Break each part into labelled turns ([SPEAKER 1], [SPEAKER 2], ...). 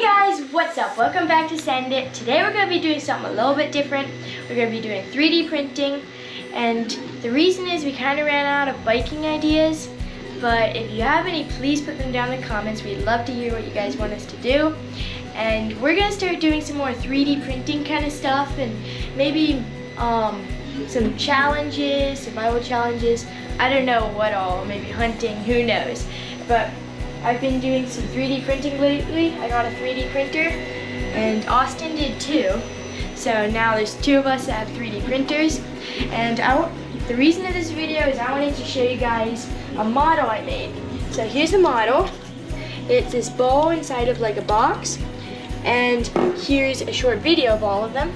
[SPEAKER 1] Hey guys, what's up? Welcome back to Send It. Today we're going to be doing something a little bit different. We're going to be doing 3D printing, and the reason is we kind of ran out of biking ideas, but if you have any, please put them down in the comments. We'd love to hear what you guys want us to do. And we're going to start doing some more 3D printing kind of stuff, and maybe some challenges, survival challenges. I don't know what all, maybe hunting, who knows. But I've been doing some 3D printing lately. I got a 3D printer, and Austin did too. So now there's two of us that have 3D printers. And the reason of this video is I wanted to show you guys a model I made. So here's the model. It's this ball inside of like a box. And here's a short video of all of them.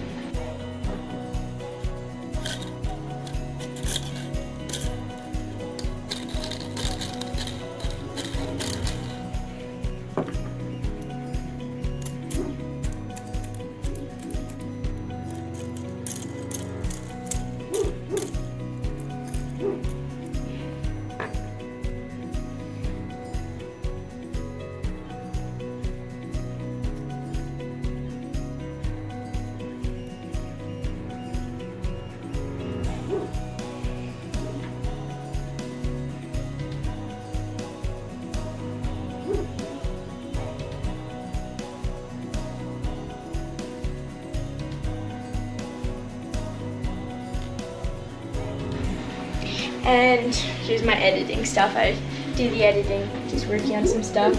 [SPEAKER 1] And here's my editing stuff. I do the editing, just working on some stuff.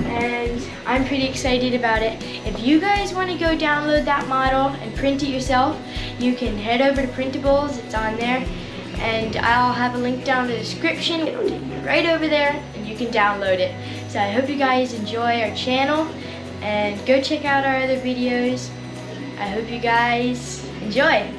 [SPEAKER 1] And I'm pretty excited about it. If you guys want to go download that model and print it yourself, you can head over to Printables, it's on there. And I'll have a link down in the description. It'll take you right over there and you can download it. So I hope you guys enjoy our channel and go check out our other videos. I hope you guys enjoy.